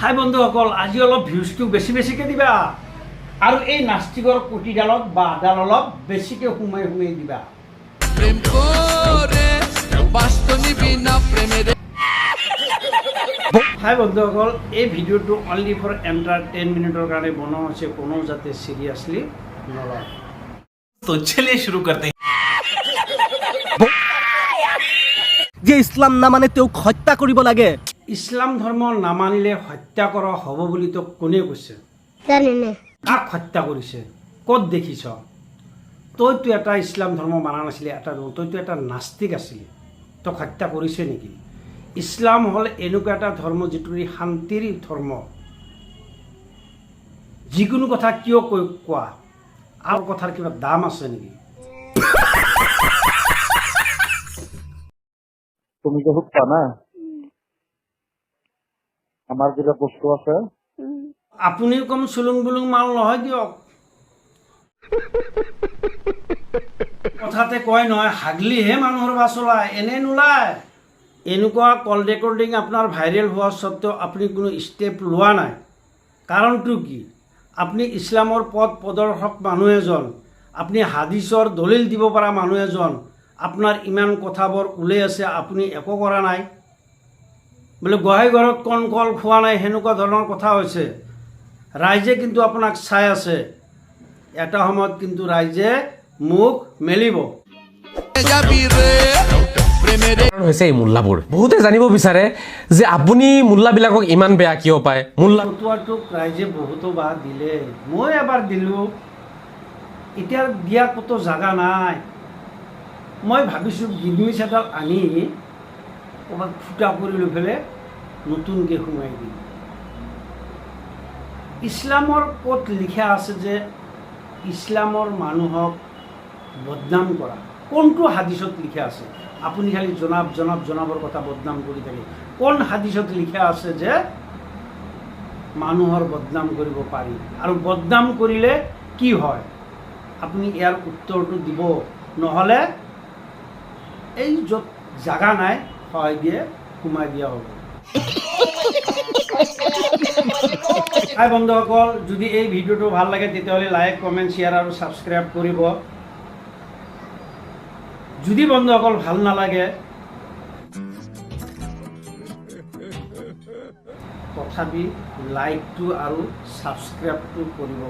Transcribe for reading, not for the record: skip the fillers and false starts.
হাই বন্ধুসকল, আজি অলপ ভিউজটো বেছিকৈ দিবা আৰু এই নাস্তিকৰ কুটিডালত বা আডাল অলপ বেছিকৈ সোমাই দিবা। হাই বন্ধুসকল, এই ভিডিঅ'টো অনলি ফৰ এণ্টাৰটেইনমেণ্টৰ কাৰণে বনোৱা হৈছে, কোনো যাতে চিৰিয়াছলি নলয়। तो चलिए शुरू करते हैं। যে ইছলাম নামানে তেওঁক হত্যা কৰিব লাগে। ইছলাম ধৰ্ম নামানিলে হত্যা কৰা হ'ব বুলি তোক কোনে কৈছে? কাক হত্যা কৰিছে? ক'ত দেখিছ? তইতো এটা ইছলাম ধৰ্ম মানা নাছিলি, তইতো এটা নাস্তিক আছিলি, তোক হত্যা কৰিছে নেকি? ইছলাম হ'ল এনেকুৱা এটা ধৰ্ম যিটো শান্তিৰ ধৰ্ম। যিকোনো কথা কিয় কোৱা, আৰু কথাৰ কিবা দাম আছে নেকি? তুমি যে হুক না আমার যেটা প্রশ্ন আছে, আপুনিও কম চুলুং বুলুং মাল নহয় দিয়ক। কথাতে কয় নহয়, হাগলিহে মানুহৰ বাছ ওলায়, এনে নোলায়। এনেকুৱা কল ৰেকৰ্ডিং আপোনাৰ ভাইৰেল হোৱা স্বত্বেও আপুনি কোনো ষ্টেপ লোৱা নাই। কাৰণটো কি? আপুনি ইছলামৰ পথ প্ৰদৰ্শক মানুহ এজন, আপুনি হাদিছৰ দলিল দিব পৰা মানুহ এজন, আপোনাৰ ইমান কথাবোৰ ওলাই আছে, আপুনি একো কৰা নাই। বোলে গোহাঁই ঘৰত কণ কল খোৱা নাই, সেনেকুৱা ধৰণৰ কথা হৈছে। ৰাইজে কিন্তু আপোনাক চাই আছে, এটা সময়ত কিন্তু ৰাইজে মুখ মেলিব। হৈছে এই মোল্লাবোৰ বহুতে জানিব বিচাৰে যে আপুনি মোল্লাবিলাকক ইমান বেয়া কিয় পায়। মোল্লা ফটোৱাটোক ৰাইজে বহুতো বা দিলে, মই এবাৰ দিলোঁ, এতিয়া দিয়া ক'তো জাগা নাই। মই ভাবিছোঁ গিডমিছ এডাল আনি ক'ৰবাত ফুটা কৰি লৈ পেলাই নতুনকৈ সোমাই দিম। ইছলামৰ ক'ত লিখা আছে যে ইছলামৰ মানুহক বদনাম কৰা? কোনটো হাদিছত লিখা আছে? আপুনি খালি জনাবৰ কথা বদনাম কৰি থাকে। কোন হাদিছত লিখা আছে যে মানুহৰ বদনাম কৰিব পাৰি, আৰু বদনাম কৰিলে কি হয়? আপুনি ইয়াৰ উত্তৰটো দিব, নহ'লে এই য'ত জাগা নাই সহায় দিয়ে সোমাই দিয়া হ'ব। হাই বন্ধুসকল, যদি এই ভিডিঅ'টো ভাল লাগে তেতিয়াহ'লে লাইক, কমেণ্ট, শ্বেয়াৰ আৰু ছাবস্ক্ৰাইব কৰিব। যদি বন্ধুসকল ভাল নালাগে তথাপি লাইকটো আৰু ছাবস্ক্ৰাইবটো কৰিব।